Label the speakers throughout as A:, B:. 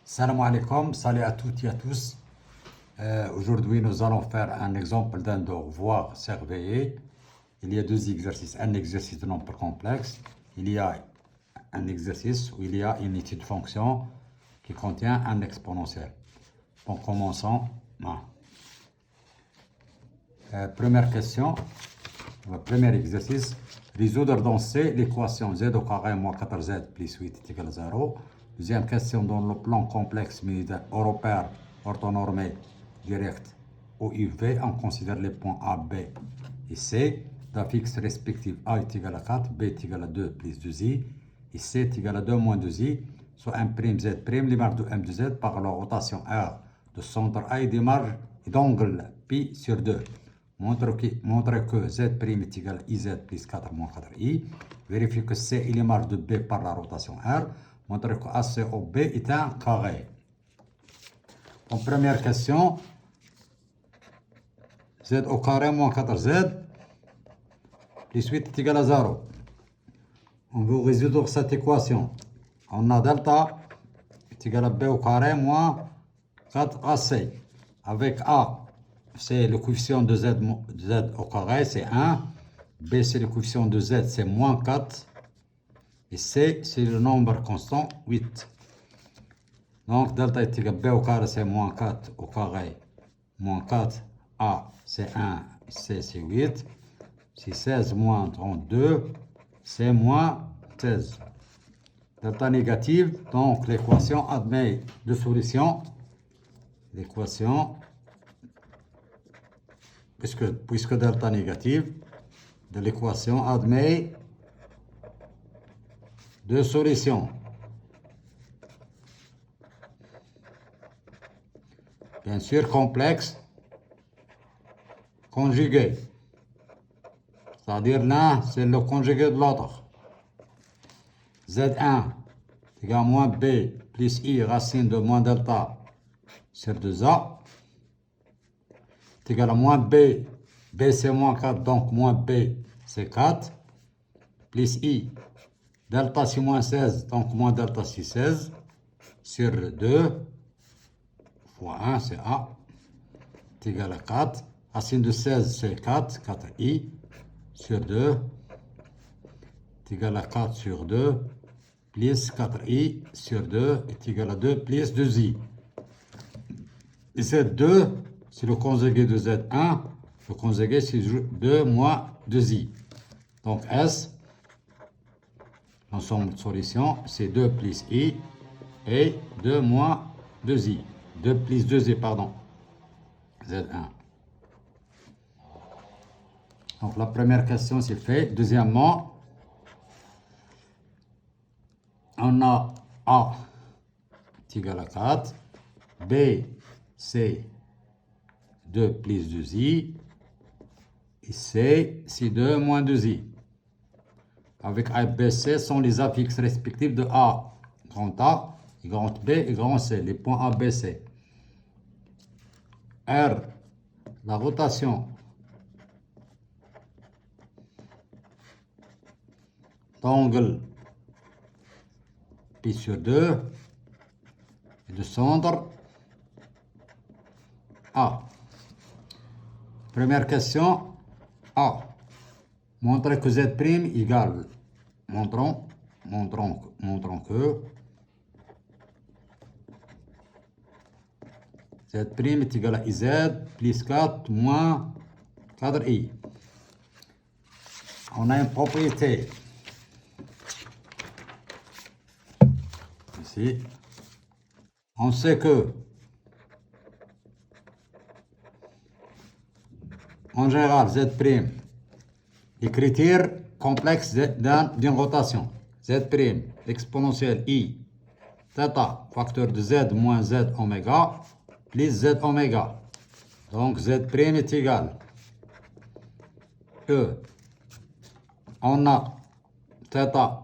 A: Salam alaikum, salut à toutes et à tous. Aujourd'hui, nous allons faire un exemple d'un devoir surveillé. Il y a deux exercices. Un exercice de nombre complexe. Il y a un exercice où il y a une étude de fonction qui contient un exponentiel. Donc, commençons. Première question. Premier exercice. Résoudre dans C l'équation z au carré moins 4z plus 8 est égal à 0. Deuxième question, dans le plan complexe militaire européen, orthonormé, direct ou UV, on considère les points A, B et C d'affixes respectifs. A est égal à 4, B est égal à 2 plus 2i, et C est égal à 2 moins 2i, soit 1' Z', les marges de M de Z par la rotation R de centre A et des marges d'angle pi sur 2. Montre que Z' est égal à IZ plus 4 moins 4i. Vérifie que C est les marges de B par la rotation R. Montre que ACOB est un carré. En première question, Z au carré moins 4Z plus 8 est égal à 0. On veut résoudre cette équation. On a delta est égal à B au carré moins 4AC. Avec A, c'est le coefficient de Z au carré, c'est 1. B, c'est le coefficient de Z, c'est moins 4. Et C, c'est le nombre constant, 8. Donc, delta est égal à B au carré, c'est moins 4 au carré. Moins 4, A, c'est 1, C, c'est 8. C'est 16 moins 32, c'est moins 16. Delta négative, donc l'équation admet deux solutions. L'équation, puisque delta négative, de l'équation admet deux solutions. Bien sûr, complexe, conjugué. C'est-à-dire l'un, c'est le conjugué de l'autre. Z1 égale à moins B plus I racine de moins delta sur 2A. C'est égal à moins B. B c'est moins 4, donc moins B c'est 4. Plus I. Delta c'est moins 16, donc moins delta c'est 16. Sur 2 fois 1 c'est A. C'est égal à 4. Racine de 16 c'est 4, 4i. Sur 2 est égal à 4 sur 2 plus 4i sur 2 est égal à 2 plus 2i. Et Z2, c'est le conjugué de Z1. Le conjugué, c'est 2 moins 2i. Donc S, l'ensemble de solutions, c'est 2 plus i et 2 moins 2i. 2 plus 2i, pardon. Z1. Donc la première question, c'est fait. Deuxièmement, on a A est égal à 4. B, c'est 2 plus 2i. Et C, c'est 2 moins 2i. Avec A et B, C sont les affixes respectifs de A, grand A, et grand B et grand C, les points A, B, C. R, la rotation d'angle pi sur 2 et de centre A. Première question, A. Montrer que Z' égale, montrons que Z' est égal à IZ plus 4 moins 4i. On a une propriété. Ici. On sait que, en général, Z', les critères complexes d'une rotation. Z', exponentielle I, θ, facteur de Z moins Z oméga, plus Z oméga. Donc Z' est égal E. On a θ,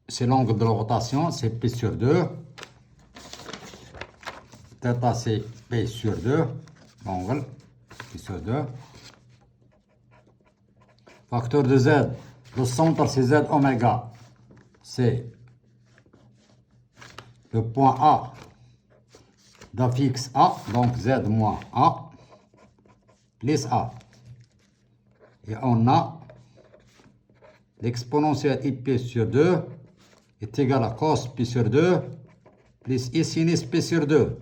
A: c'est l'angle de la rotation, c'est P sur 2. θ, c'est P sur 2, l'angle, P sur 2. Facteur de Z, le centre c'est Z oméga, c'est le point A la fixe A, donc Z moins A, plus A. Et on a l'exponentielle IP sur 2 est égal à cos pi sur 2 plus I sinus pi sur 2.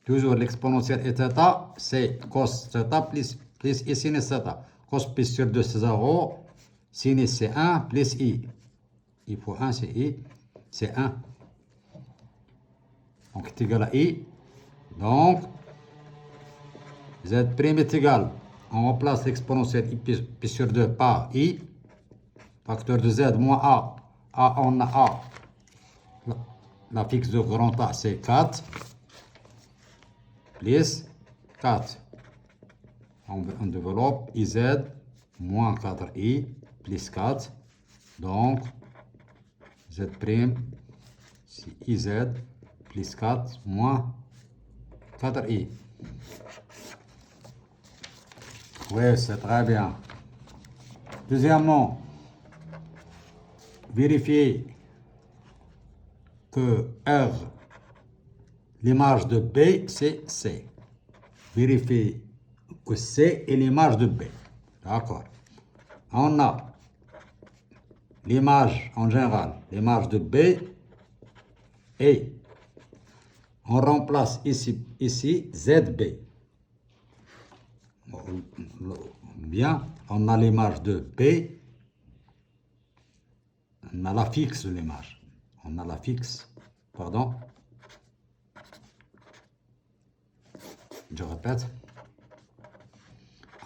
A: Toujours l'exponentielle est θ, c'est cos θ plus I sinus θ. Cos pi sur 2 c'est 0, sinus c'est 1 plus I. I fois 1 c'est I, c'est 1. Donc est égal à I. Donc Z' est égal. On remplace l'exponentielle I pi sur 2 par I. Facteur de Z moins A. A, on a A. La fixe de grand A, c'est 4. Plus 4. On développe IZ moins 4I plus 4. Donc, Z', c'est IZ plus 4 moins 4I. Oui, c'est très bien. Deuxièmement, vérifier que R, l'image de B, c'est C. Vérifier que C est l'image de B. D'accord. On a l'image en général, l'image de B, et on remplace ici ZB. Bien, on a l'image de B, on a la fixe de l'image. On a la fixe, pardon. Je répète.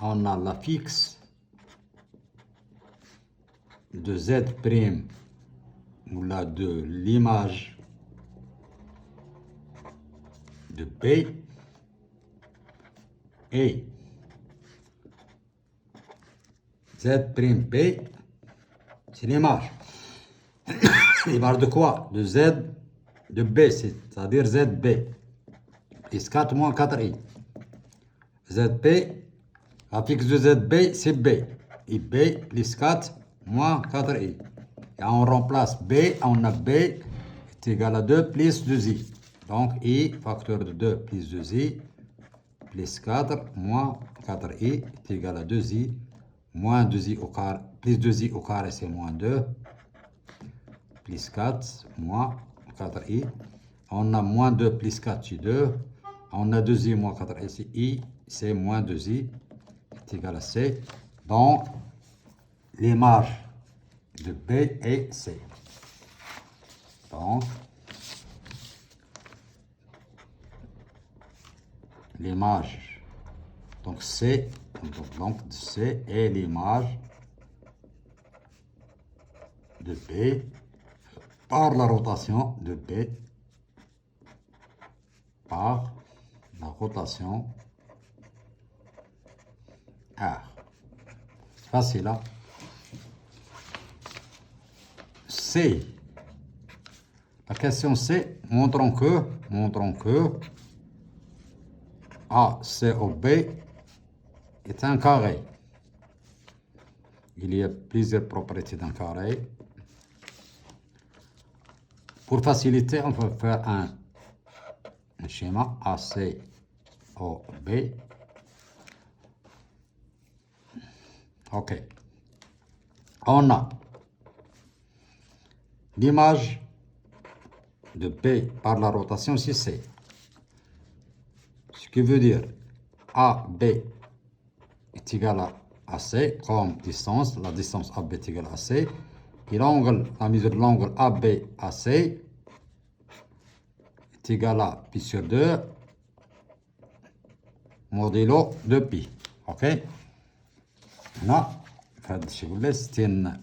A: On a la fixe de Z' ou là de l'image de B et Z'B, c'est l'image. L'image de quoi? De Z de B, c'est-à-dire ZB. Plus 4 moins 4i. ZB, la fixe de ZB, c'est B. Et B plus 4 moins 4i. Et on remplace B, on a B est égal à 2 plus 2i. Donc I, facteur de 2 plus 2i, plus 4 moins 4i est égal à 2i, moins 2i au carré, plus 2i au carré, c'est moins 2, plus 4 moins 4i. On a moins 2 plus 4, c'est 2. On a 2i moins 4i, c'est I, c'est moins 2i, est égal à C. Donc, l'image de B est C. Donc, l'image, donc C, donc C est l'image de B par la rotation de B par la rotation R. C'est facile, hein? C. La question C, montrons que ACOB est un carré. Il y a plusieurs propriétés d'un carré. Pour faciliter, on peut faire un schéma ACOB. OK. On a l'image de B par la rotation, c'est C. Ce qui veut dire AB est égal à C comme distance. La distance AB est égale à C. Et l'angle, la mesure de l'angle AB-AC est égal à pi sur 2 modulo de pi. OK? Là, c'est une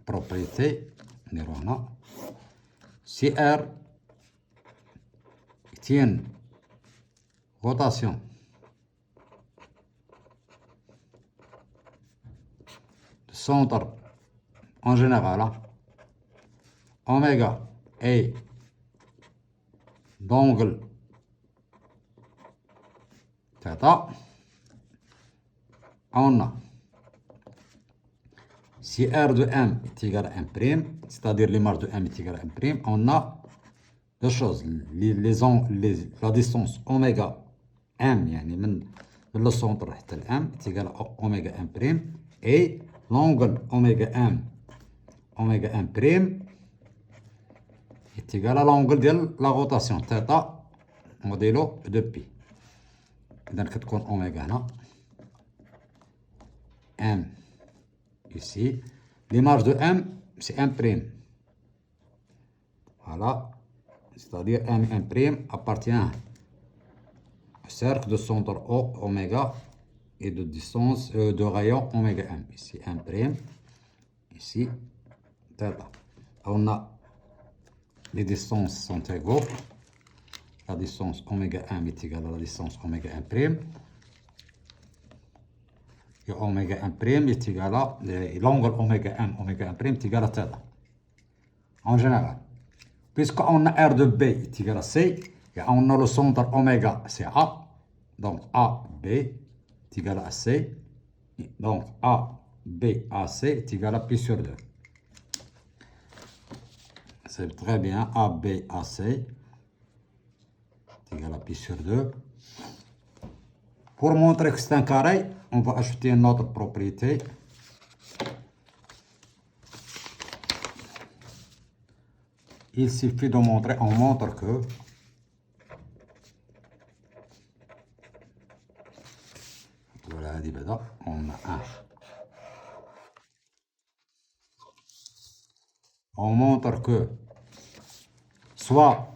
A: propriété. Si R est une rotation de centre en général, hein, oméga et d'angle θ, on a si R de M est égal à M', c'est-à-dire l'image de M est égale à M', on a deux choses. La distance oméga M, يعني من le centre حتى M est égal à oméga M prime. Et l'angle oméga M prime est égal à l'angle de la rotation θ modélo de pi. Donc, كتكون oméga هنا M ici. L'image de M, c'est M prime. Voilà. C'est-à-dire M prime appartient au cercle de centre O, oméga, et de distance de rayon oméga M. Ici M prime, ici θ. On a les distances sont égaux. La distance oméga M est égale à la distance oméga M prime. Et oméga M prime est égal à l'angle oméga M prime est égal à θ. En général. Puisqu'on a R de B est égal à C, et on a le centre oméga, c'est A. Donc A, B est égal à C. Donc A, B, AC est égal à pi sur 2. C'est très bien. A, B, AC est égal à pi sur 2. Pour montrer que c'est un carré, on va ajouter une autre propriété. Il suffit de montrer, on montre que voilà, on a un. On montre que soit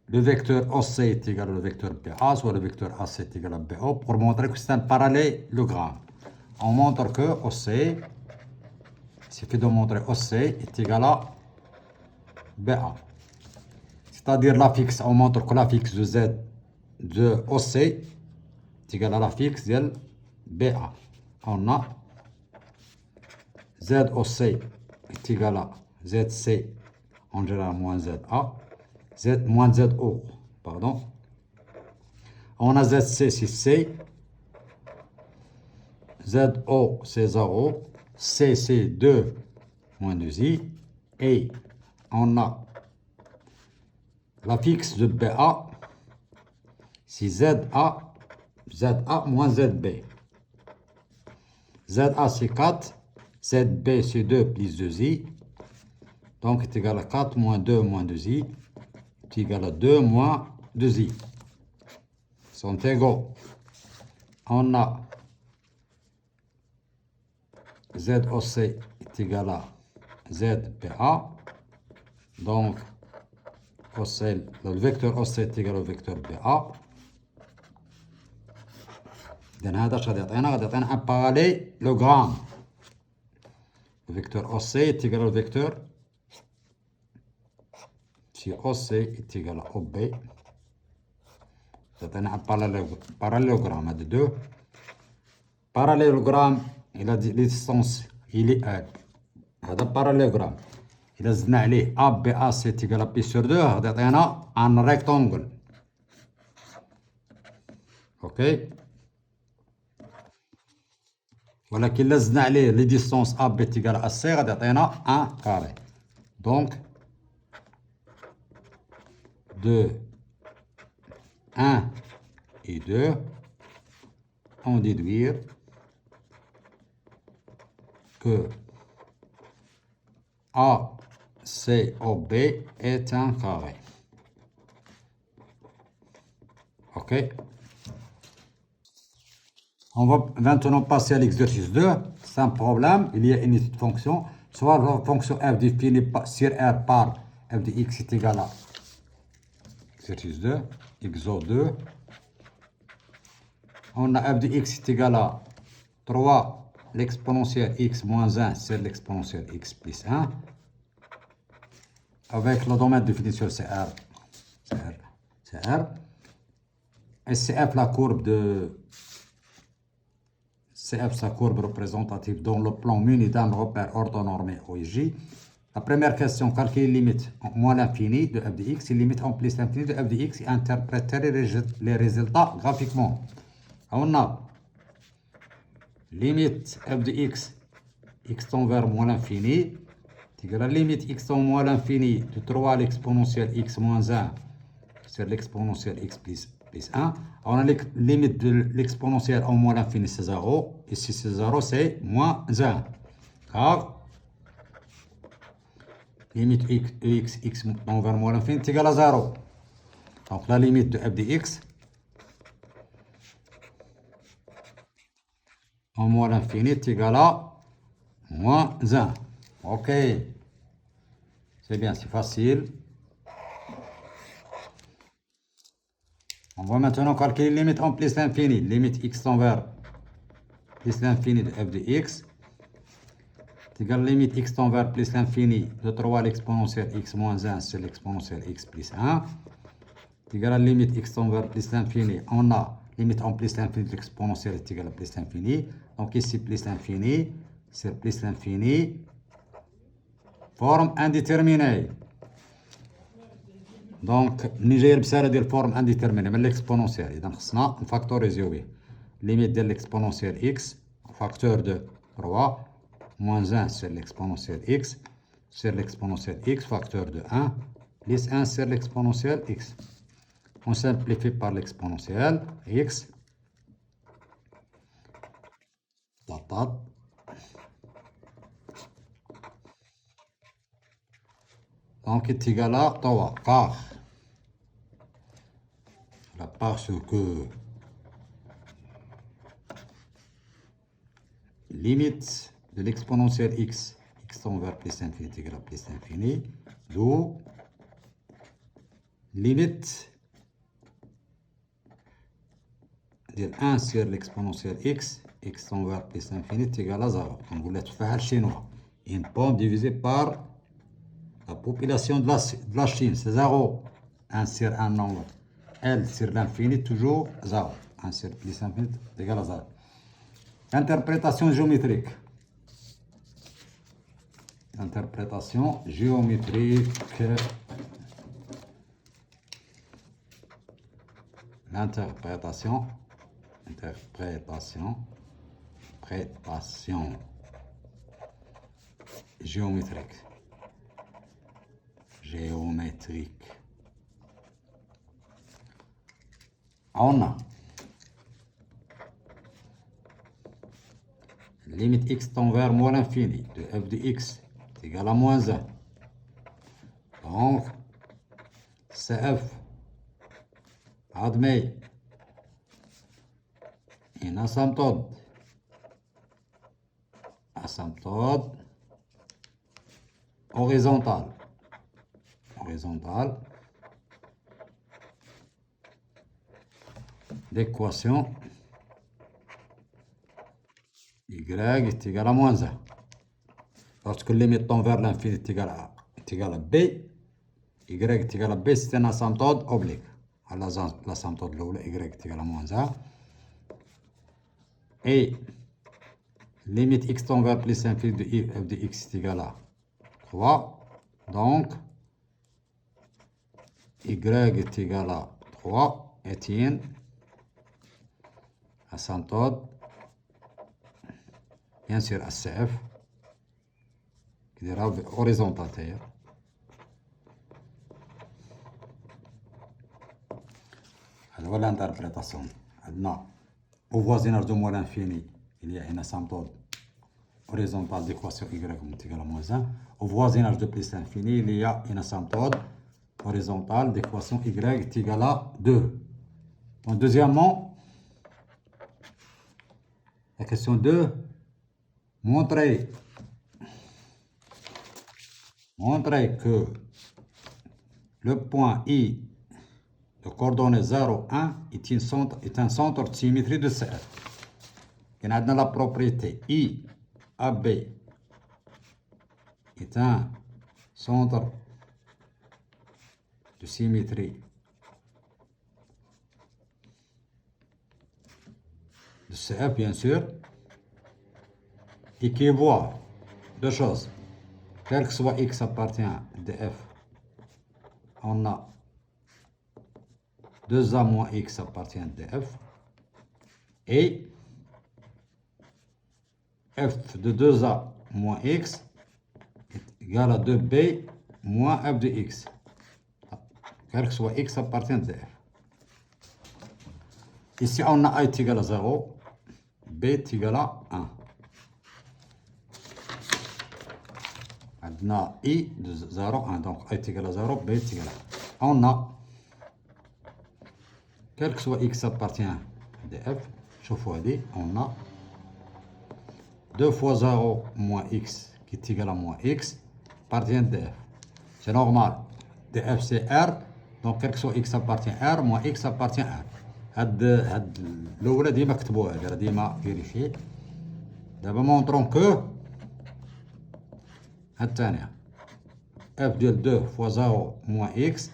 A: le vecteur OC est égal au vecteur BA, soit le vecteur AC est égal à BO, pour montrer que c'est un parallélogramme. On montre que OC, il suffit de montrer OC est égal à BA. C'est-à-dire la fixe, on montre que la fixe de Z de OC est égale à la fixe de BA. On a ZOC est égal à ZC en général moins ZA, Z moins ZO, pardon. On a ZC c'est C, ZO c'est 0, C c'est 2 moins 2I, et on a la fixe de BA, c'est ZA moins ZB. ZA c'est 4, ZB c'est 2 plus 2I, donc est égal à 4 moins 2 moins 2I, est égal à 2 moins 2I. Sont égaux. On a ZOC est égal à ZBA, donc le vecteur OC est égal au vecteur BA. إذن هذا غادي يعطينا un parallélogramme. Le vecteur OC est égal au vecteur, si OC est égal à OB, يعطينا un parallélogramme de 2. Parallélogramme, il a les distances, il est هذا parallélogramme. إذا زدنا عليه ABAC est égal à pi sur 2 غادي يعطينا un rectangle. OK. ولكن إلا زدنا عليه les distances AB est égal à C غادي يعطينا un carré. Donc 2, 1 et 2, on déduire que ACOB est un carré. OK. On va maintenant passer à l'exercice 2. C'est un problème. Il y a une fonction. Soit la fonction f définie sur R par f de x est égal à exercice 2, exo 2. On a f de x est égal à 3 l'exponentielle x moins 1 sur l'exponentielle x plus 1. Avec le domaine de définition c'est R. C'est R. Et c'est f la courbe de... CF sa courbe représentative dans le plan muni d'un repère orthonormé OIJ. La première question, calculer limite en moins l'infini de f de x et limite en plus l'infini de f de x et interpréter les résultats graphiquement. On a limite f de x tend vers moins l'infini égale la limite x tend moins à l'infini de 3 à l'exponentielle x moins 1 sur l'exponentielle x plus 1. On a la limite de l'exponentielle en moins l'infini, c'est 0. Ici, c'est 0, c'est moins 1. Car limite x tend vers moins l'infini est égale à 0. Donc la limite de f de x en moins l'infini est égale à moins 1. Ok. C'est bien, c'est facile. On va maintenant calculer la limite en plus l'infini. Limite x tend vers plus l'infini de f de x. C'est égal à la limite x tend vers plus l'infini de 3 à l'exponentielle x moins 1 sur l'exponentielle x plus 1. C'est égal à la limite x tend vers plus l'infini. On a limite en plus l'infini de l'exponentielle est égal à plus l'infini. Donc ici plus l'infini sur plus l'infini. Forme indéterminée. Donc, نجي بسالة ديال forme indéterminée من l'exponentielle. إذا خصنا نفاكتوريزيو به. Limite de l'exponentielle x, facteur de 3, moins 1 sur l'exponentielle x, sur l'exponentielle x, facteur de 1, plus 1 sur l'exponentielle x. On simplifie par l'exponentielle x. Donc, est égal à 3, car parce que limite de l'exponentielle x tend vers plus l'infini est égal à plus l'infini, d'où limite de 1 sur l'exponentielle x tend vers plus l'infini est égal à 0. On voulait faire le chinois. Une pomme divisée par la population de la Chine, c'est 0. 1 sur un nombre. L sur l'infini, toujours 0. 1 sur plus l'infini est égal à 0. Interprétation géométrique. Interprétation géométrique. L'interprétation géométrique. On a limite x tend vers moins l'infini de f de x est égal à moins 1. Donc, cf admet une asymptote horizontale d'équation y est égal à moins 1. Lorsque le limite tend vers l'infini est égal à b, y est égal à b, c'est un asymptote oblique. Alors l'asymptote de y est égal à moins 1. Et limite x tend vers plus l'infini de f de x est égal à 3. Donc, y est égal à 3 est une asymptote, bien sûr, HCF, qui est horizontale d'ailleurs. Voilà l'interprétation. Maintenant, au voisinage de moins l'infini, il y a une asymptote horizontale d'équation y est égal à moins 1. Au voisinage de plus l'infini, il y a une asymptote horizontale d'équation y est égal à 2. Donc, deuxièmement, la question 2, montrer que le point I de coordonnées 0, 1 est un centre de symétrie de CF. On a la propriété I AB est un centre de symétrie de CF, bien sûr, et qui voit deux choses. Quel que soit x appartient de f, on a 2a moins x appartient de f, et f de 2a moins x est égale à 2b moins f de x. Quel que soit x appartient de f. Ici, on a a est égal à 0, b est égal à 1. On a i de 0, 1. Donc, a est égal à 0, b est égal à 1. On a, quel que soit x appartient de f, chauffe on a 2 fois 0 moins x qui est égal à moins x appartient de f. C'est normal. df c'est r. Donc, quel que soit x appartient r, moins x appartient r. هاد الأولى ديما كتبوها راه ديما فيريفي. دابا مونطرون كو هاد الثانية f ديال 2 fois 0 moins x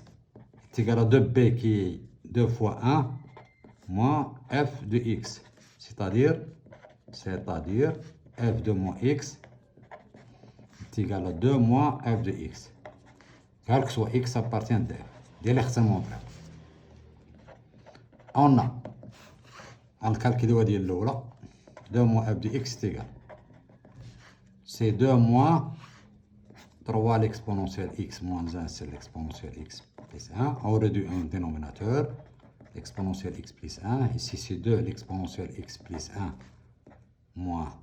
A: est égal à 2b qui est 2 fois 1 moins f de x. C'est-à-dire f de moins x est égal à 2 moins f de x. Quel que soit x appartient de f. ديال اللي خصنا نمونطريو. On a, غنكالكيليوها ديال الأولى 2 moins f de x est égal. C'est 2 moins 3 l'exponentielle x moins 1, c'est l'exponentielle x plus 1. On réduit un dénominateur, l'exponentielle x plus 1. Ici, c'est 2 l'exponentielle x plus 1 moins.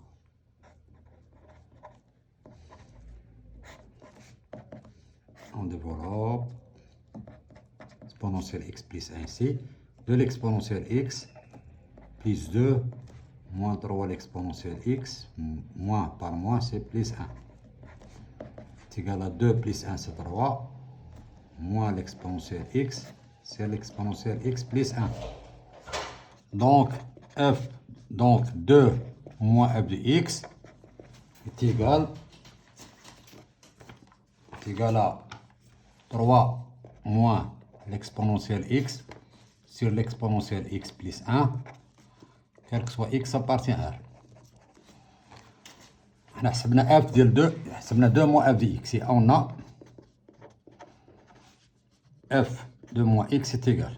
A: On développe. Exponentielle x plus 1 ici. 2 l'exponentielle x plus 2 moins 3 l'exponentielle x moins par moins c'est plus 1. C'est égal à 2 plus 1 c'est 3 moins l'exponentielle x c'est l'exponentielle x plus 1. Donc f, donc 2 moins f de x est égal à 3 moins l'exponentielle x sur l'exponentielle x plus 1, quel que soit x appartient à r. حنا حسبنا f ديال 2 حسبنا 2 moins f de x et on a f de moins x est égal.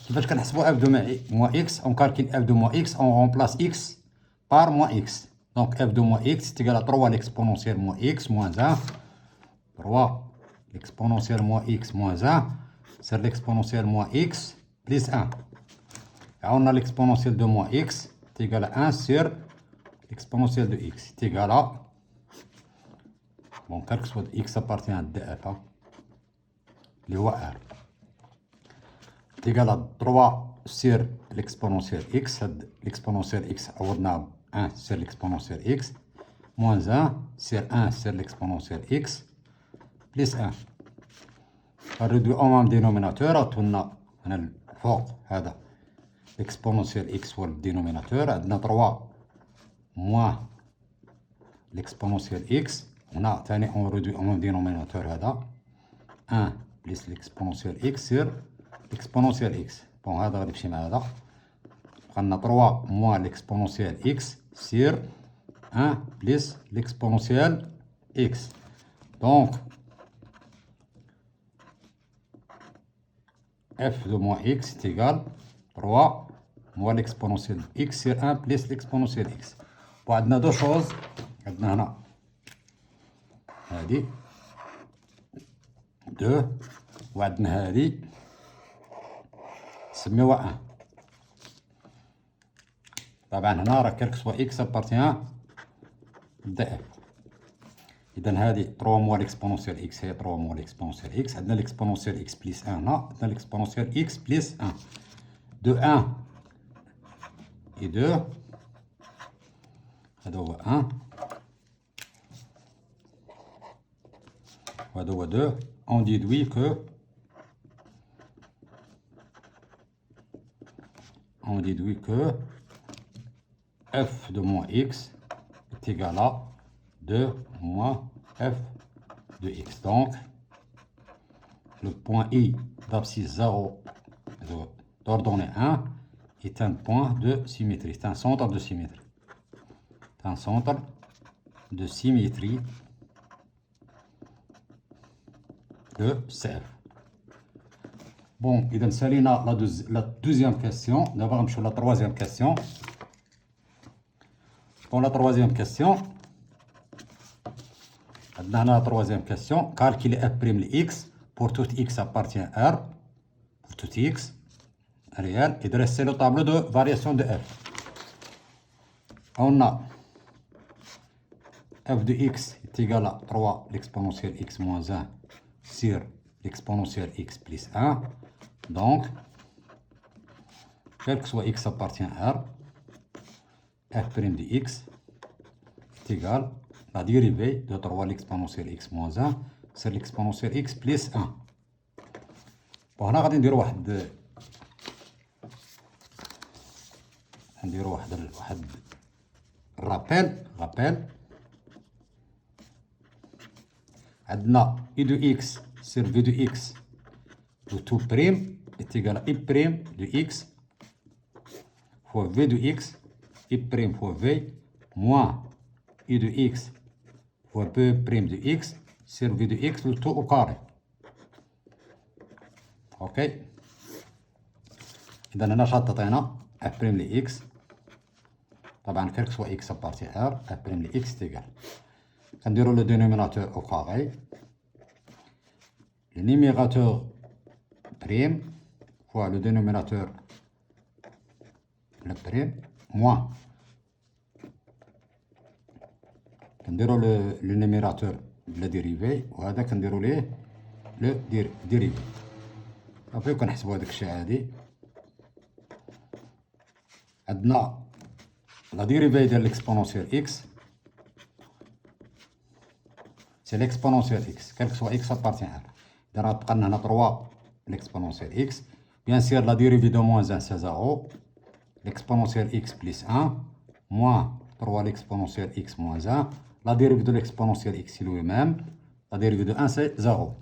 A: كيفاش كنحسبوا f de moins x? On calcule f de moins x, on remplace x par moins x. Donc f de moins x est égal à 3 l'exponentielle moins x moins 1. 3 l'exponentielle moins x moins 1 c'est l'exponentielle moins x plus 1. Et on a l'exponentielle de moins x est égal à 1 sur l'exponentielle de x est égal à, bon, quel que soit x appartient à df, le r, est égal à 3 sur l'exponentielle x, l'exponentielle x عوضنا 1 sur l'exponentielle x, moins 1 sur 1 sur l'exponentielle x, plus 1. On réduit au même dénominateur, عطولنا هنا الفوق هذا l'exponentielle x هو الدينوميناتور, عندنا 3 moins l'exponentielle x, on a ثاني on réduit au même dénominateur هذا 1 plus l'exponentielle x sur l'exponentielle x. Bon هذا غادي يمشي مع هذا, بقى لنا 3 moins l'exponentielle x sur 1 plus l'exponentielle x. Donc f de moins x est égal 3 moins l'exponentielle x sur 1 plus l'exponentielle x. وعندنا دو شوز, عندنا هنا هادي 2 وعندنا هادي نسميوها 1. طبعا هنا راه كالك سوا x appartient de f. إذا هادي 3 موال l'exponentielle x هي 3 موال l'exponentielle x. عندنا l'exponentielle x plus 1 هنا, عندنا l'exponentielle x plus 1. De 1 et 2 هذا هو 1 وهذا هو 2. On déduit que f de moins x est égal à 2 moins f de x. Donc, le point I d'abscisse 0 d'ordonnée 1 est un point de symétrie. C'est un centre de symétrie. C'est un centre de symétrie de CF. Bon, il donne la deuxième question. D'abord, je la troisième question. Pour la troisième question, on Dans la troisième question, calculer f' de x pour tout x appartient à R, pour tout x réel, et dresser le tableau de variation de f. On a f de x est égal à 3 l'exponentielle x moins 1 sur l'exponentielle x plus 1. Donc, quel que soit x appartient à R, f' de x est égal à la dérivée de 3 l'exponentielle x moins 1 sur l'exponentielle x plus 1. وهنا غادي نديرو واحد رابيل. عندنا e de x sur v de x de tout prime est égal à i prime de x fois v de x, i prime fois v, moins i de x fois p prime de x sur v de x le tout au carré. Ok. إذا هنا شحال تعطينا f prime ل x. طبعا quel que soit x appartient à R, f prime ل x est égal. كنديرو le dénominateur au carré. Le numérateur prime fois le dénominateur le prime moins. كنديرو le numérateur de la dérivée وهذا كنديرو ليه le dérivé. صافي وكنحسبو هداك الشيء عادي. عندنا la dérivée de l'exponentielle x, c'est l'exponentielle x, quel que soit x appartient à R. إذا غتبقى لنا هنا 3 l'exponentielle x. Bien sûr, la dérivée de moins 1 c'est 0. L'exponentielle x plus 1, moins 3 l'exponentielle x moins 1. La dérivée de l'exponentielle x c'est lui-même. La dérivée de 1 c'est 0.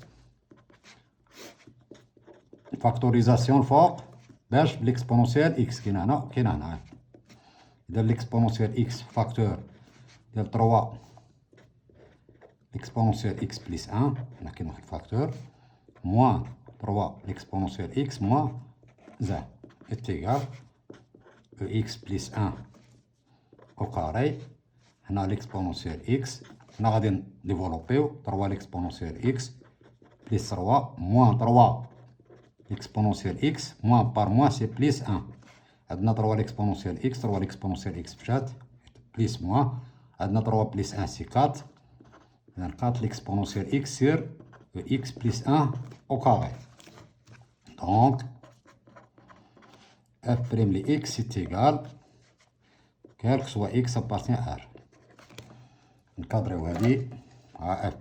A: Factorisation الفوق باش l'exponentielle x كاين هنا وكاين هنا. إذا l'exponentielle x facteur ديال 3 l'exponentielle x plus 1 هنا كاين واحد facteur moins 3 l'exponentielle x moins 1 est égal x plus 1 au carré. هنا l'exponentielle x هنا غادي نديفلوبيو 3 l'exponentielle x plus 3 moins 3 l'exponentielle x moins par moins c'est plus 1. عندنا 3 l'exponentielle x 3 l'exponentielle x مشات plus moins. عندنا 3 plus 1 c'est 4. إذا 4 l'exponentielle x sur x plus 1 au carré. Donc f' de x est égal quel que soit x appartient à R. نكادريو هادي ها f'.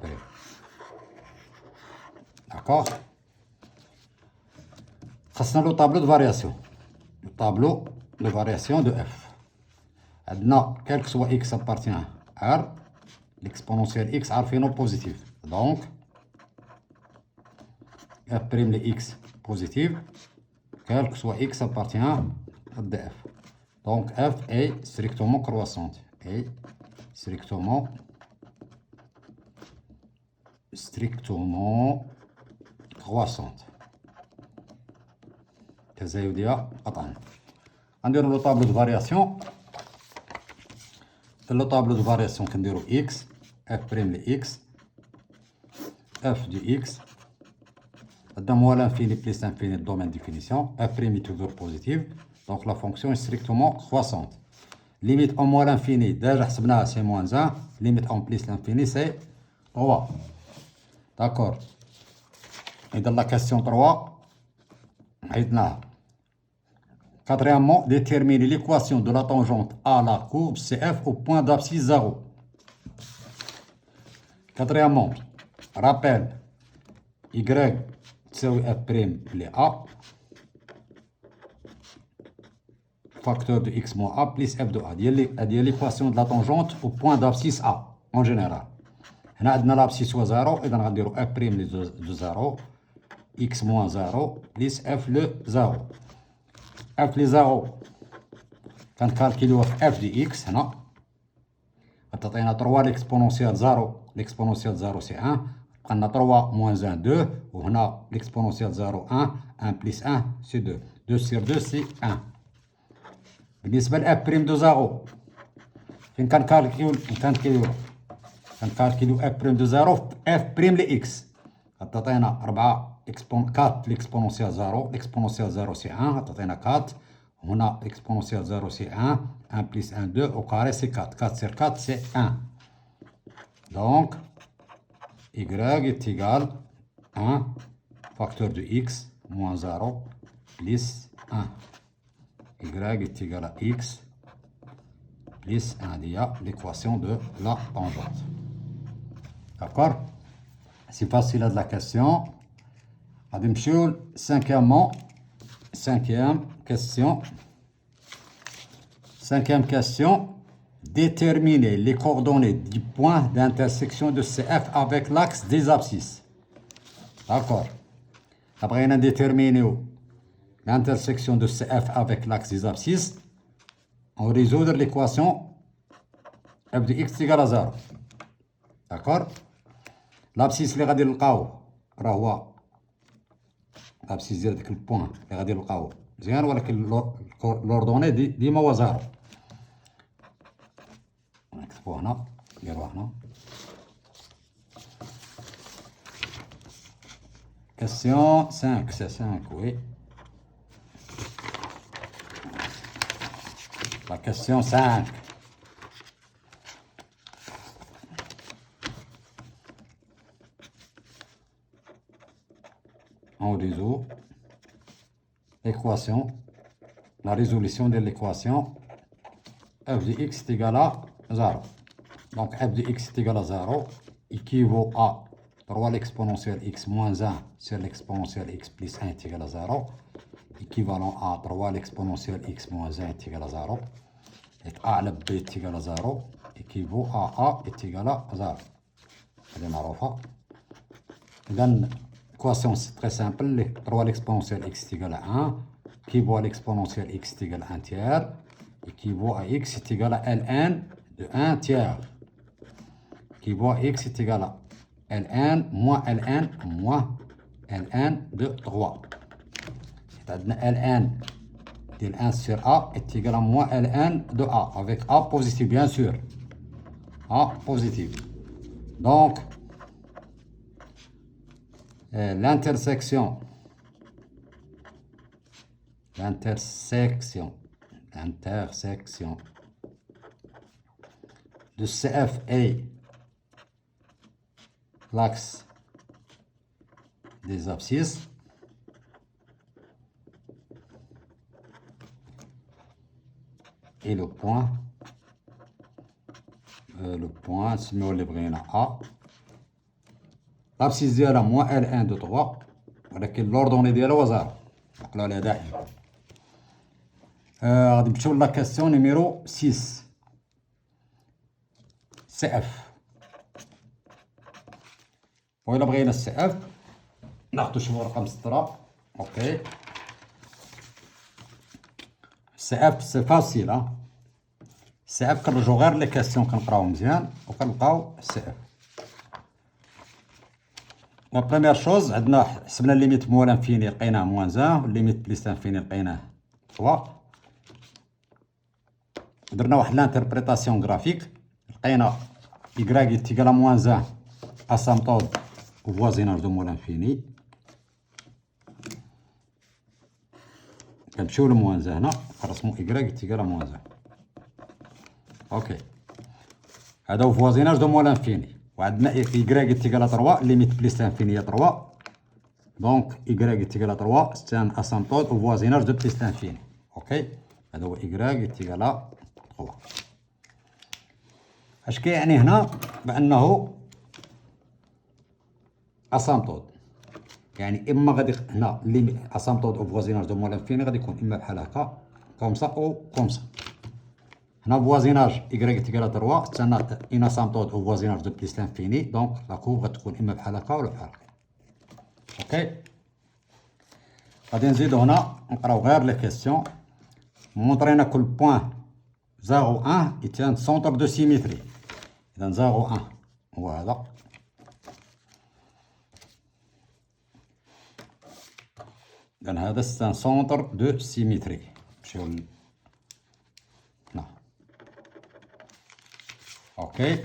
A: D'accord. خاصنا لو طابلو دو فارياسيون. Le tableau de variation de f. عندنا quel que soit x appartient à R, l'exponentielle x عارفينو positif. Donc f' de x positif, quel que soit x appartient à f. Donc f est strictement croissante. Est strictement croissante. تزايدية قطعا. غنديرو لو طابلو دو فارياسيون. في لو طابلو دو فارياسيون كنديرو x f' ل x f de x dans moins l'infini plus l'infini de domaine définition f' est toujours positive, donc la fonction est strictement croissante. Limite en moins l'infini déjà حسبناها c'est moins 1, limite en plus l'infini c'est 3. D'accord. Et dans la question 3 عيدناها. Quatrièmement, déterminer l'équation de la tangente à la courbe CF au point d'abscisse 0. Quatrièmement, rappel y تساوي f' plus a facteur de x moins a plus f de a. هذه l'équation de la tangente au point d'abscisse a en général. هنا عندنا l'abscisse هو 0, إذا غنديرو f' de 0 x moins 0 plus f le 0. f le 0 كنكالكيليوه في f de x هنا غتعطينا 3 l'exponentielle 0. l'exponentielle 0 c'est 1. بقى لنا 3 moins 1 2 وهنا l'exponentielle 0 1 1 plus 1 c'est 2. 2 sur 2 c'est 1. بالنسبة ل f' de 0 فين كنكالكيليوه كنكالكيلو اف بريم دو زيرو اف بريم لإكس. غتعطينا 4 4 لإكسبونونسيال زيرو، لإكسبونونسيال زيرو سي 1 غتعطينا 4. هنا إكسبونونسيال زيرو سي 1، 1 بلس 1 2 au carré c'est 4. 4 sur 4 c'est 1. Donc y est égal 1 facteur de x moins 0 plus 1. Y est égal à x plus 1. Il y a l'équation de la tangente. D'accord? C'est facile à de la question. Cinquième question. Cinquième question. Déterminer les coordonnées du point d'intersection de CF avec l'axe des abscisses. D'accord. Après, on a déterminé l'intersection de CF avec l'axe des abscisses. On résout l'équation f de x égale à 0. D'accord. L'abscisse اللي غادي نلقاو راه هو l'abscisse ديال داك البوان اللي غادي نلقاو مزيان، ولكن لوردوني ديما هو 0. نكتبو هنا، نديرو هنا. Question 5, c'est 5, oui. La question 5. On résout l'équation, la résolution de l'équation f de x est égal à 0. Donc f de x est égal à 0 équivaut à 3 l'exponentielle x moins 1 sur l'exponentielle x plus 1 est égal à 0, équivalent à 3 l'exponentielle x moins 1 est égal à 0, et a à b est égal à 0, équivaut à a est égal à 0. Donc l'équation c'est très simple, 3 l'exponentielle x est égal à 1, équivaut à l'exponentielle x est égal à 1 tiers, équivaut à x est égal à ln de 1 tiers, équivaut à x est égal à ln moins ln de 3. C'est-à-dire ln de 1 sur a est égal à moins ln de a, avec a positif bien sûr. A positif. Donc, l'intersection de CF et l'axe des abscisses et le point سميوه اللي بغينا A. l'abscisse ديالها moins L1 de 3 ولكن l'ordonnée ديالها هو 0. نعقلو عليها دائما. غادي نمشيو لا كاستيون نيميرو 6. CF. وإلا بغينا CF ناخدو شي ورقة مسطرة. اوكي. CF سي فاسيل. CF كنرجعو غير لي كاستيون كنقراو مزيان وكنلقاو CF. لا بروميير شوز عندنا حسبنا الليميت مول انفيني لقيناه موان 1 والليميت بليس انفيني لقيناه 3. درنا واحد لانتربريتاسيون غرافيك لقينا y est égal à moins 1 asymptote au voisinage de mol infini. كنمشيو لموان 1 هنا كنرسمو y est égal à moins 1. اوكي. هذا هو voisinage de mol infini. وعندنا y est égal à 3 limite plus l'infini à 3. Donc y est égal à 3 c'est un asymptote au voisinage de plus l'infini. اوكي. هذا هو y est égal à 3. اش كيعني هنا؟ بانه اسامبتود، يعني اما غادي هنا ليميت اسامبتود او فوازيناج دو مول انفيني غادي يكون اما بحال هكا كومسا او كومسا. هنا فوازيناج y تيكال 3 تسنى ان اسامبتود او فوازيناج دو بليس لانفيني، دونك لا كوب غتكون اما بحال هكا ولا بحال هكا. اوكي. غادي نزيدو هنا نقراو غير لي كيسيون. مونطرينا كل بوين 0 1 يتيان سونتر دو سيميتري. إذا 0 1 هو هذا. إذا هذا سي ان سونتر دو سيميتري. نمشيو هنا. اوكي.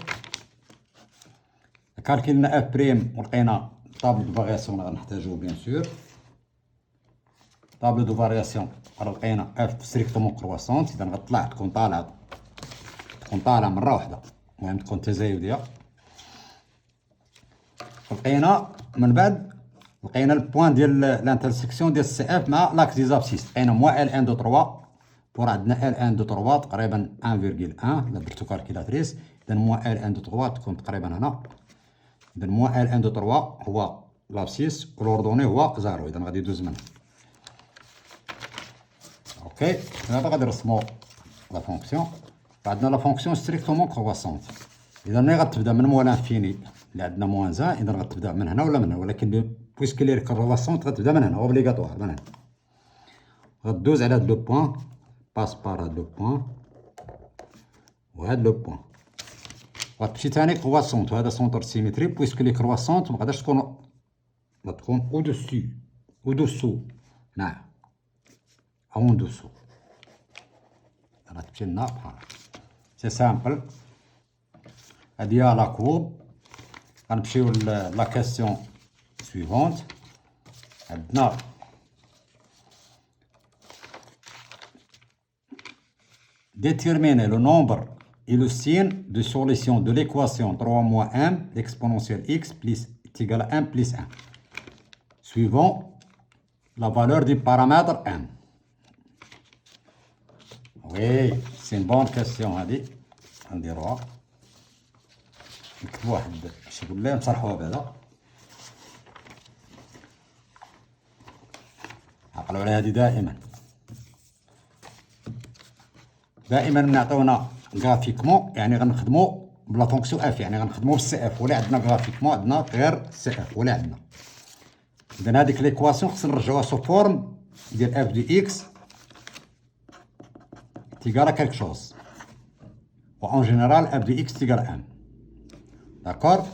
A: كالكيلنا اف بريم ولقينا طابل دو فارياسيون اللي غنحتاجوه بيان سور. طابل دو فارياسيون لقينا اف ستريكتومون كرواسونت، اذا غطلع تكون طالعه مره واحده، المهم تكون تزايديه. لقينا من بعد لقينا البوان ديال لانترسيكسيون ديال السي اف مع لاكس دي زابسيس، لقينا موان ال 1 2 3 بور عندنا ال 1 2 3 تقريبا 1.1 الا درتو كالكيلاتريس، اذا موان ال 1 2 3 تكون تقريبا هنا. اذا موان ال 1 2 3 هو لابسيس والاوردوني هو 0، اذا غادي يدوز منه. اوكي هذا غادي نرسمو لا فونكسيون. عندنا لا فونكسيون ستريكتومون كرواسونت، اذا ملي غتبدا من موان انفيني اللي عندنا موان زان، اذا غتبدا من هنا ولا من هنا، ولكن بويسك لي كرواسونت غتبدا من هنا اوبليغاتوار من هنا. غدوز على هاد لو بوان، باس بار هاد لو بوان وهاد لو بوان، غتمشي تاني كرواسونت، وهذا سونتر سيميتري بويسك لي كرواسونت مقدرش تكون او دوسي او دوسو، نعم اون دوسو، غتمشي لنا بحال سي سامبل. هادي هي لا كوب. غنمشيو لا كاستيون سويفونت. عندنا déterminer le nombre et le signe de solution de l'équation 3 moins 1 l'exponentielle x plus est égal à 1 plus 1 suivant la valeur du paramètre m. Oui, c'est une bonne question هذه نديروها. نكتب واحد باش يقول لي نصرحوها بعدا. عقلوا على هذه دائما نعطيونا غرافيكمون، يعني غنخدمو بلا فونكسيون اف، يعني غنخدمو بالسي اف، ولا عندنا غرافيكمون عندنا غير سي اف ولا عندنا. اذا هذيك ليكواسيون خصنا نرجعوها سو فورم ديال اف دي اكس تيغال كالك شوز، و اون جينيرال اف دي اكس تيغال ام. داكور.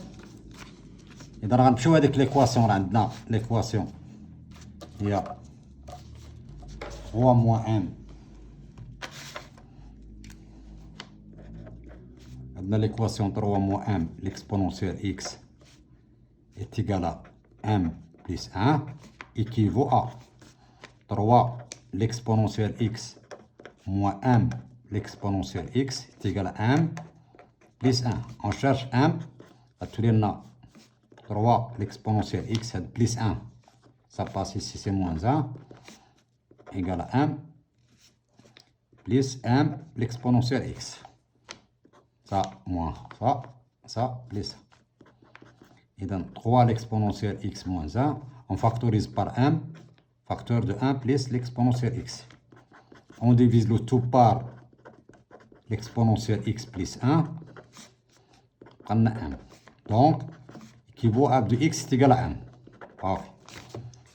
A: اذا غنمشيو هذيك ليكواسيون، عندنا ليكواسيون هي 3 موان ام، عندنا l'équation 3 moins m l'exponentielle x est égal à m plus 1 équivaut à 3 l'exponentielle x moins m l'exponentielle x est égal à m plus 1. On cherche m, غتولي لنا 3 l'exponentielle x هاد plus 1 ça passe ici c'est moins 1 égal à m plus m l'exponentielle x. Ça, moins ça, plus ça. Et donc 3 l'exponentielle x moins 1, on factorise par m, facteur de 1 plus l'exponentielle x. On divise le tout par l'exponentielle x plus 1, on a m. Donc, équivaut à f de x est égal à m. Parfait.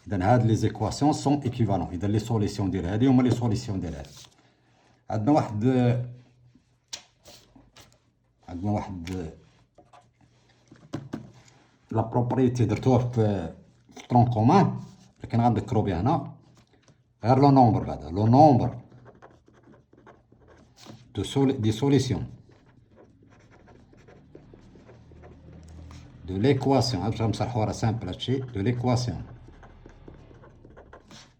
A: Donc, les équations sont équivalentes. Et les solutions de l'AD, on a les solutions de l'AD. عندنا واحد لا بروبريتي درتوها في طرون كومان، لكن غنذكرو بها هنا غير لو نومبر. بعدا لو نومبر دي سوليسيون دو ليكواسيون، باش غنصرحو راه سامبل هادشي، دو ليكواسيون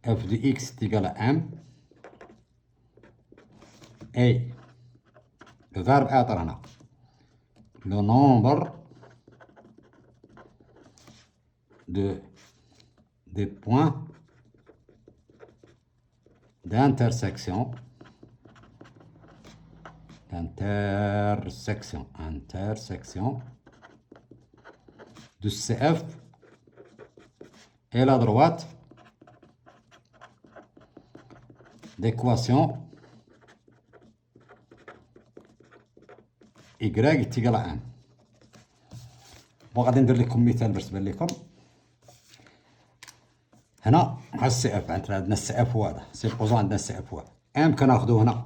A: اف دي اكس تيغال ام اي لو فيرب اعطر هنا le nombre des points d'intersection de CF et la droite d'équation y est égal à 1. وغادي ندير لكم مثال باش تبان لكم. هنا ها السي اف، عندنا السي اف واحد، سيبوزون عندنا السي اف واحد، ام كناخدو هنا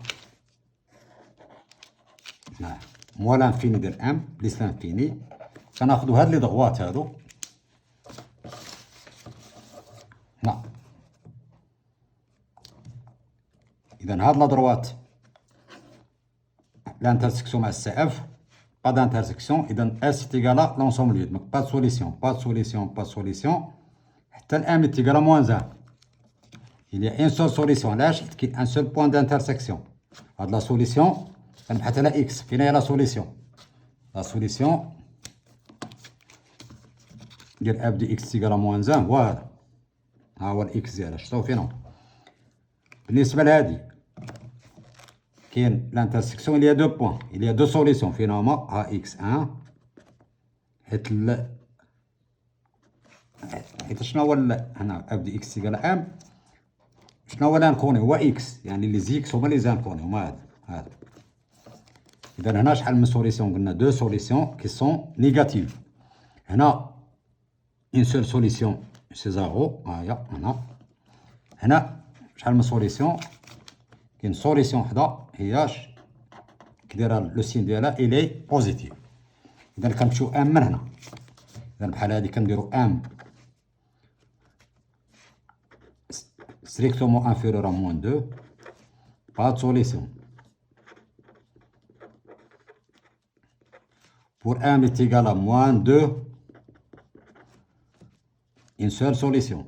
A: موال انفيني ديال ام بليس لانفيني، كناخدو هاد لي ضغوات هادو هنا. اذا هاد لا دروات لانترسيكسيون مع السي اف با d'intersection. إذا S est égal à l'ensemble vide. Donc pas de solution, pas de solution, pas de solution. حتى ال M est égal à moins 1. Il y a une seule solution. علاش؟ حيت كاين un seul point d'intersection. هاد la solution غنبحث على X. فين هي la solution؟ La solution ديال F de X est égal à moins 1 هو هذا. ها هو ال X ديالها. شفتو فين هو؟ بالنسبة لهادي كاين l'intersection il y a deux points. Il y a deux solutions فين هما؟ ها X1 حيت شنو هو هنا F de X est égal à M. شنو هو لانكوني؟ هو إكس، يعني لي زيكس هما لي زانكوني، هما هذا. إذا هنا شحال من سوليسيون؟ قلنا دو سوليسيون كي سون نيجاتيف. هنا اون سول سوليسيون سي زيرو، ها هي هنا شحال من سوليسيون؟ كاين سوليسيون وحده هي كي دايره لو سين ديالها إلي بوزيتيف. إذا كنمشيو أم من هنا. إذا بحال هادي كنديرو أم strictement inférieur à moins 2, pas de solution. Pour M est égal à moins 2, une seule solution.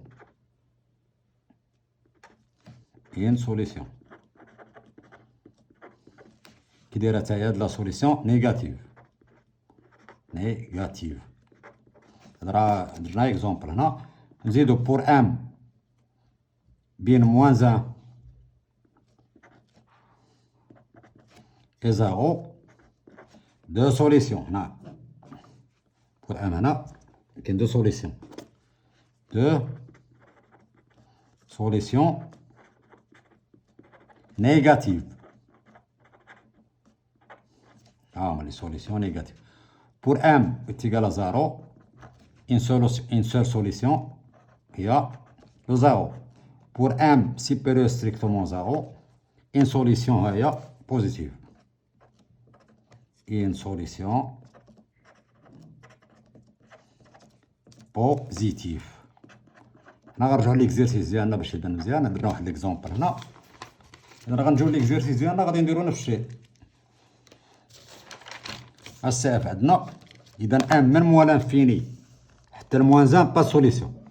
A: Une solution. Qui dirait de la solution négative. Négative. Un exemple. Nous disons pour M, بين moins 1 et 0 deux solutions. هنا pour M هنا كاين deux solutions. Deux solutions négatives. هما les solutions négatives. Pour M est égal à 0, une seule solution هي le 0. Pour M supérieur strictement 0, une solution est positive. Une solution positive. نرجعوا ليكزيرسيس ديالنا باش يبان مزيان. درنا واحد ليكزومبل هنا. اذا غنجيو ليكزيرسيس ديالنا غادي نديرو نفس الشيء. السي اف عندنا اذا ام من موال انفيني حتى الموان 1 با سوليسيون.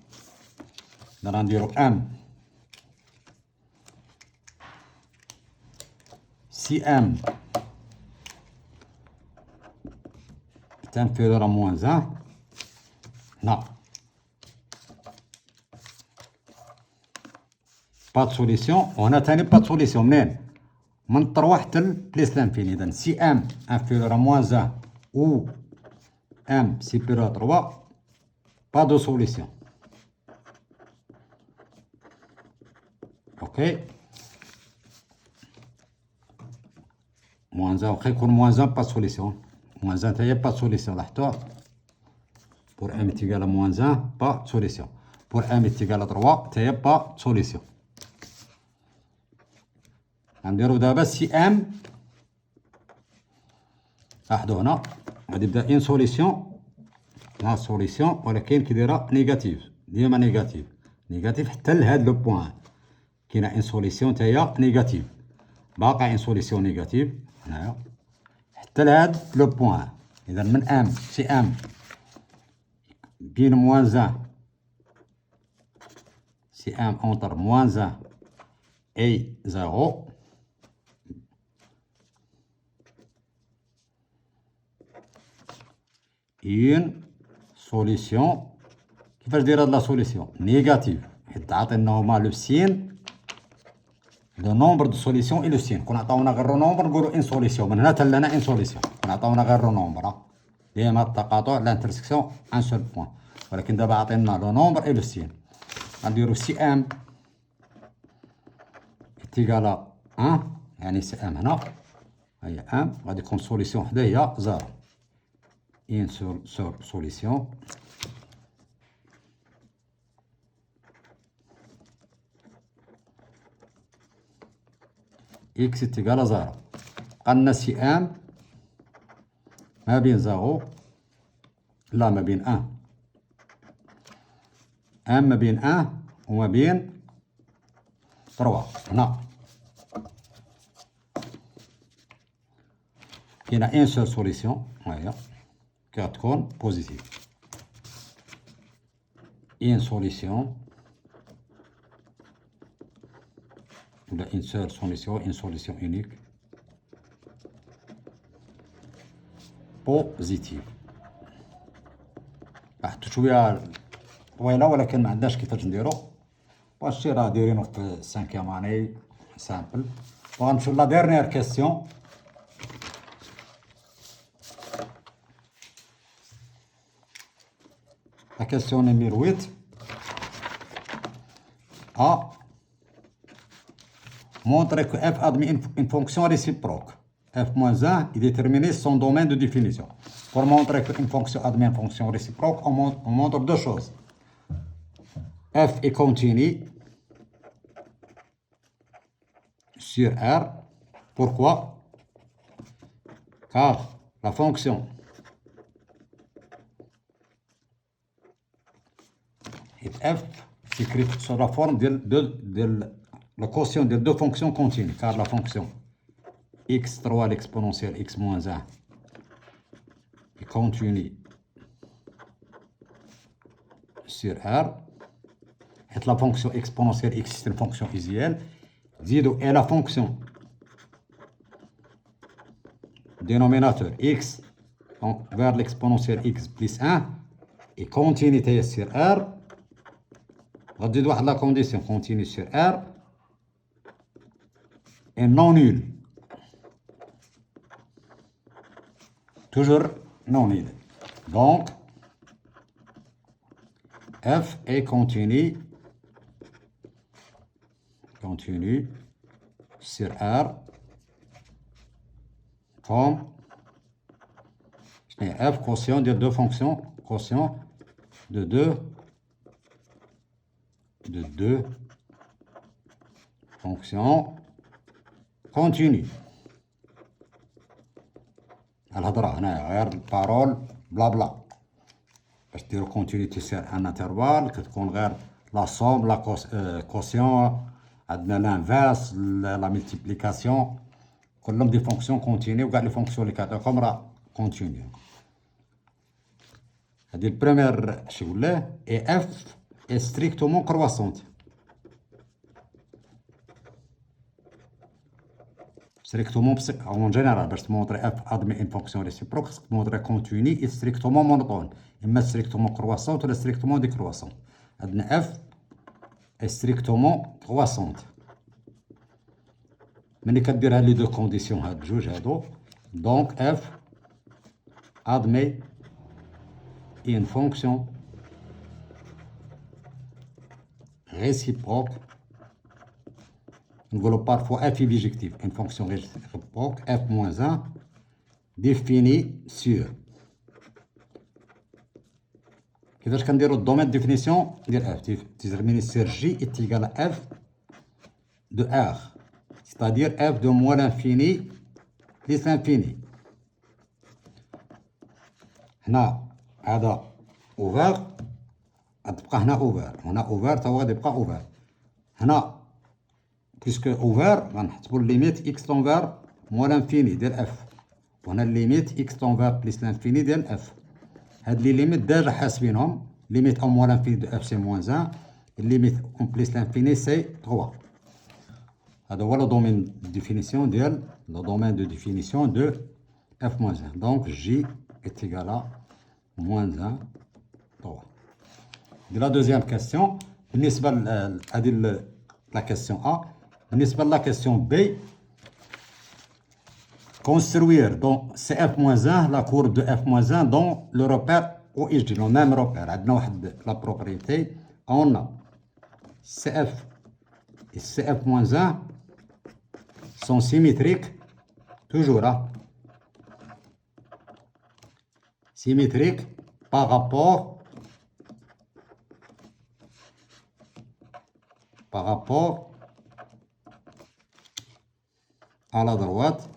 A: اذا غنديرو ام si M est inférieur à moins 1, non. Pas de solution. On a tenu pas de solution. منين؟ من 3 حتى بليس لانفيني. إذا si M inférieur à moins 1 ou M supérieur à 3, pas de solution. Ok. moins 1 واخا يكون moins 1 pas de solution. moins 1 تاهي pas de solution. لاحظتوها؟ pour M est égal à moins 1 pas de solution. pour M est égal à 3 تاهي pas de solution. غنديرو دابا سي ام. لاحظوا هنا غادي يبدا ان سوليسيون لا سوليسيون ولكن كي دايره نيجاتيف. ديما نيجاتيف نيجاتيف حتى لهاد لو بوان كاينه ان سوليسيون تاهي نيجاتيف. باقا ان سوليسيون نيجاتيف هنايا حتى لهاد لو بوان. اذا من ام سي ام بين موان 1 سي ام اونتر موان 1 اي 0 une solution. كيفاش دايره هاد لا سوليسيون؟ نيجاتيف حيت عطينا هما لو سين لو نومبر دو سوليسيون اي لو سين. كون عطاونا غير نومبر نقولو ان سوليسيون. من هنا حتى لنا ان سوليسيون. كون عطاونا غير نومبر ديما التقاطع لانترسكسيون ان سول بوان. ولكن دابا عطينا لو نومبر اي لو سين. غنديرو سي ام تيغالا 1 يعني سي ام هنا هي ام غادي تكون سوليسيون وحده هي 0. une seule solution. X est égal à 0. قلنا سي ام ما بين 0 لا ما بين 1. ام ما بين 1 وما بين 3 هنا. il y a une seule solution qui est positive. Une solution, une seule solution, une solution unique positive. واحد شويه طويله ولكن ما عندناش كيفاش نديرو. وهادشي راه دايرينو في 5e اني سامبل. وغنمشيو لا ديرنيير كيسيون. La question numéro 8. A. Montre que f admet une fonction réciproque. F-1 est déterminé son domaine de définition. Pour montrer qu'une fonction admet une fonction réciproque, on montre deux choses. F est continu sur R. Pourquoi? Car la fonction f écrite sous la forme de le quotient de deux fonctions continues, car la fonction x3 à l'exponentielle x-1 est continue sur R. Et la fonction exponentielle x, c'est une fonction usuelle. Et la fonction dénominateur x vers l'exponentielle x plus 1 est continuité sur R. غادي واحد لا condition continue sur R et non nulle. Toujours non nulle. Donc, f est continue sur R comme f quotient de deux fonctions, quotient de deux fonctions continues. الهضرة هنا غير البارول بلا بلا باش ديرو كونتينيتي سير ان انترفال كتكون غير لا سوم لا كوسيون عندنا لانفيرس لا ملتيبليكاسيون كلهم دي فونكسيون كونتيني وكاع لي فونكسيون اللي كعطيوكم راه كونتينيو. هادي البروميير شي ولا اي اف est strictement croissante. Strictement, en général, parce que montrer f admet une fonction réciproque, montrer continue est strictement monotone. Il est strictement croissante ou strictement décroissante. f est strictement croissante. Mais quand on a les deux conditions, donc f admet une fonction réciproque. Nous voulons parfois f est bijectif, une fonction réciproque f-1 définie sur. كيفاش كنديرو الدومين ديفينيسيون ديال f déterminé sur j est égal à f de r, c'est-à-dire f de moins l'infini plus l'infini. هنا هذا ouvert غتبقى هنا اوفر هنا اوفر تا هو غادي يبقى اوفر هنا بيسكو اوفر غنحسبوا الليميت اكس تونفير موان لانفيني ديال اف وهنا الليميت اكس تونفير بليس لانفيني ديال اف. هاد لي ليميت ديجا حاسبينهم ليميت ان موان لانفيني دو اف سي موان 1 الليميت اون بليس لانفيني سي 3. هذا هو لو دومين ديفينيسيون ديال لو دومين دو ديفينيسيون دو اف موان 1 دونك جي est égal à موان 1 3. De la deuxième question, la question A, la question B, construire dans CF-1 la courbe de F-1 dans le repère OIG, le même repère. La propriété, on a CF et CF-1 sont symétriques, toujours là, symétriques par rapport à la droite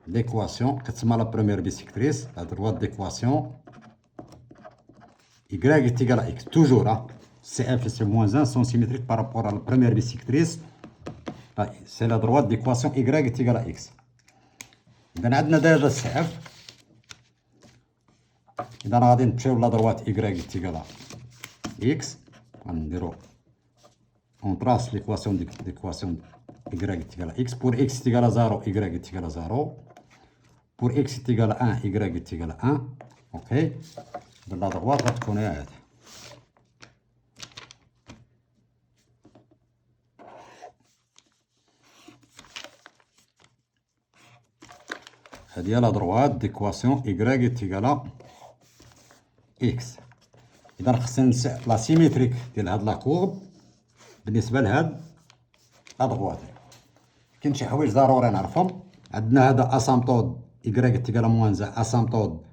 A: d'équation, c'est la première bisectrice, la droite d'équation y est égal à x, toujours là, CF et C-1 sont symétriques par rapport à la première bisectrice, c'est la droite d'équation y est égal à x. إذا عندنا ديجا سي اف. إذا غادي نمشيو لا دروات إيكغيك تيكالا إكس، غنديرو اون تراس ليكواسيون ليكواسيون إيكغيك تيكالا إكس. بور إكس تيكالا زارو إيكغيك تيكالا زارو. بور إكس تيكالا أن إيكغيك تيكالا أن. أوكي. لا دروات غتكون هي هادي. هادي هي لا دروات ديكواسيون إيكغيك تيكالا إكس. إذا خصنا نسع لا سيميتريك ديال هاد لا كورب بالنسبة لهاد لا دروات. كاين شي حوايج ضروري نعرفهم. عندنا هذا اسامبتود إيكغيك تيكالا موان زان اسامبتود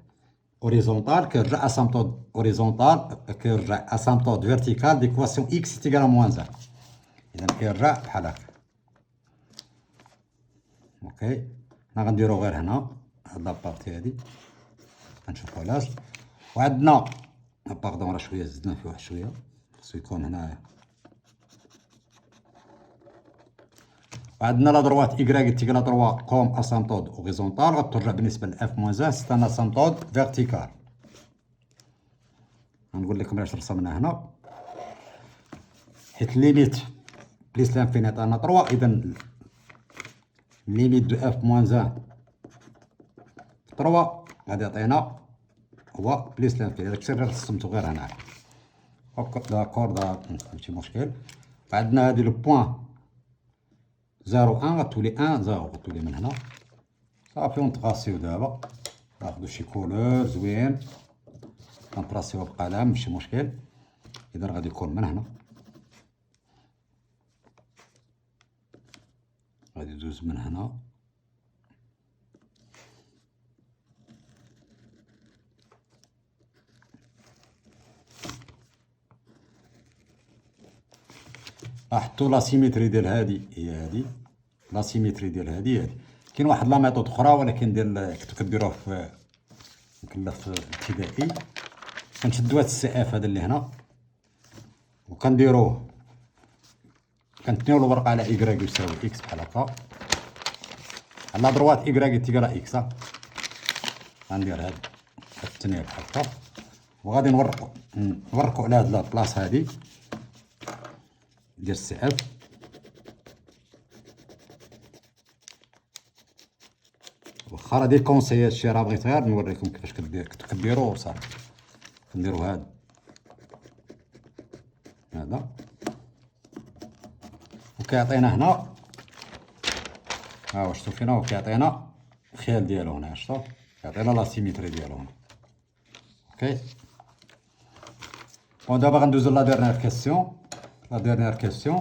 A: اوريزونتال كيرجع اسامبتود اوريزونتال كيرجع اسامبتود فيرتيكال ديكواسيون إكس تيكالا موان زان. إذا كيرجع بحال هكا. أوكي. حنا غنديرو غير هنا هاد لابارتي هادي غنشوفو علاش. وعندنا باردون راه شوية زدنا فيه واحد شوية، خصو يكون هنايا. وعندنا لا دروات إيكغيك تيكالا تروا كوم اسامبتود اوريزونتال غترجع بالنسبة لإف موان زان سيت ان اسامبتود فيرتيكال. غنقول لكم علاش رسمنا هنا، حيت ليميت بليس لانفيني عطانا تروا. إذا ليميت دو إف موان زان تروا غادي يعطينا هو بليس لانفيني. داكشي اللي رسمتو غير هنا. داكور ماشي مشكل. عندنا هادي لو بوان زيرو ان غتولي ان زيرو غتولي من هنا صافي. ونطغاسيو دابا ناخدو شي كولور زوين غنطراسيوها بقلم ماشي مشكل. إذا غادي يكون من هنا غادي يدوز من هنا لاحظتو لا سيميتري ديال هادي هي هادي، لا سيميتري ديال هادي هي هادي. كاين واحد لا ميثود اخرى ولكن ديال كنتو كديروه في يمكن في الابتدائي. كنشدو هاد السي اف هذا اللي هنا وكنديروه كنتنيو الورقه على إيكغيك يساوي إكس بحال هكا. على دروات إيكغيك تيكالا إكس. غندير هاد التنيه بحال هكا وغادي نورقو على هاد البلاصه هادي ديال السي اف. واخا راه دير كونساي هادشي راه بغيت غير نوريكم كيفاش كديرو وصافي. كنديرو هاد هذا وكيعطينا هنا ها واش شفتو فينا وكيعطينا الخيال ديالو هنا. شفتو كيعطينا لا سيميتري ديالو هنا. اوكي. ودابا غندوزو لا ديرنيير كيسيون. La dernière question,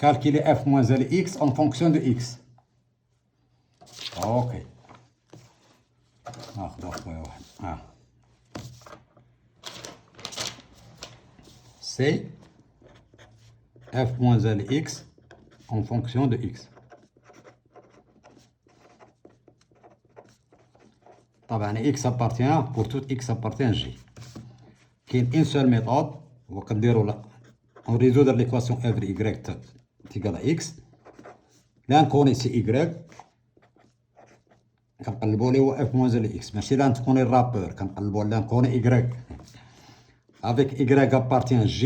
A: calculer f moins Lx en fonction de x. Ok. C'est f moins Lx en fonction de x. طبعا x appartient pour tout x appartient J. كاين une seule méthode وكنديرو on résout l'équation f de y est égal à x. Là on connaît c'est y كنقلبوا عليه هو f moins x. ماشي là تكون الرابور كنقلبوا على نكوني y avec y appartient j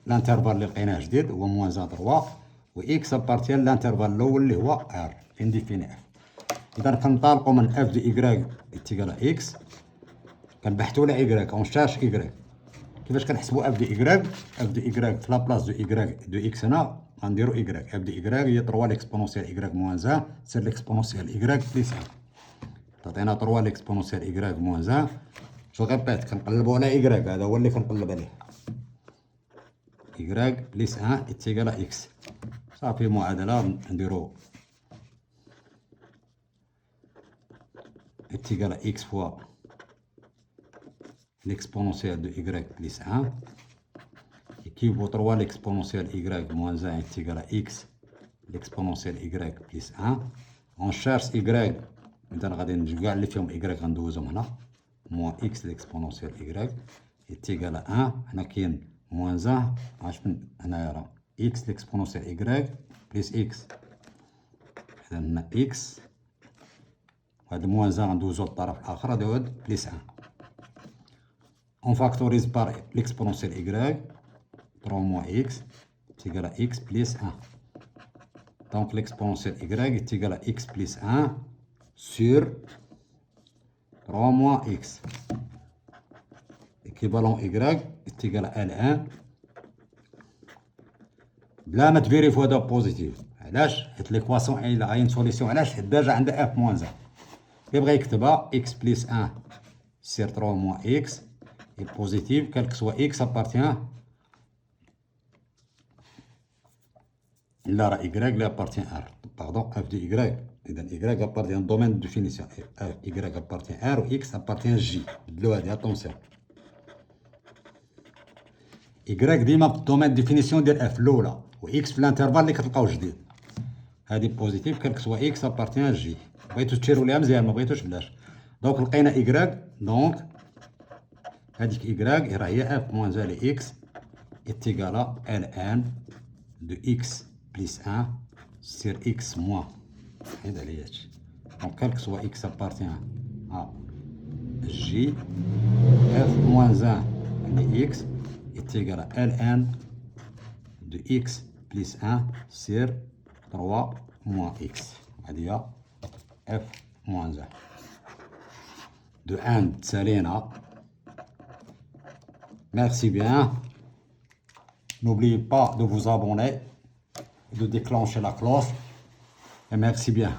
A: l'intervalle اللي لقيناه جديد هو moins 3 و x appartient l'intervalle الاول اللي هو r indéfini f. اذا كنطلقوا من f de y est égal à x كنبحثوا على y on cherche y. كيفاش كنحسبوا اف دي إيكغيك؟ اف دي إيكغيك في لابلاص دو إيكغيك دو إكس هنا غنديرو إيكغيك. اف دي إيكغيك هي 3 ليكسبونونسيال إيكغيك موان 1 سير ليكسبونونسيال إيكغيك بليس 1 تعطينا 3 ليكسبونونسيال إيكغيك موان 1. جو ريبيت كنقلبو على إيكغيك هذا هو اللي كنقلب عليه. إيكغيك بليس 1 إتيكال إكس صافي. معادلة نديرو إتيكال إكس فوا l'exponentielle de y plus 1 équivaut 3 l'exponentielle y moins 1 est égal à x l'exponentielle y plus 1. On cherche y إذا غادي نجيو كاع اللي فيهم y غندوزهم هنا moins x l'exponentielle y est égal à 1. هنا كاين moins 1 اش من هنايا راه x l'exponentielle y plus x. إذا هنا x وهاد moins 1 ندوزو للطرف الآخر غادي يعود بليس 1. On factorise par l'exponentielle y, 3 moins x est égal à x plus 1. Donc l'exponentielle y est égal à x plus 1 sur 3 moins x. Équivalent y est égal à L1. بلا ما تفيريفوا هذا بوزيتيف. علاش؟ حيت ليكواسيون إلا غاين سوليسيون. علاش؟ حيت ديجا عندها اف موان 1. اللي بغا يكتبها x بليس 1 سير 3 موان x est positive, quel que soit x appartient là y lui appartient R. Pardon, f de y. Y appartient au domaine de définition. Y appartient R ou x appartient J. Attention. Y ديما في الدومين ديفينيسيون ديال اف الاولى و x في الانترفال اللي كتلقاو جديد. هادي بوزيتيف كال كسوا x ابارتيان جي. بغيتو تشيرو ليها مزيان ما بغيتوش بلاش. دونك لقينا y دونك هاديك y راه هي f موان زالي x est égal à ln de x plus 1 sur x moins. حيد عليا هادشي. دونك كال كسوا x appartient à j f moins 1 اللي x est égal à ln de x plus 1 sur 3 moins x. هذه هي f moins 1. De 1 تسالينا. Merci bien. N'oubliez pas de vous abonner, de déclencher la cloche. Et merci bien.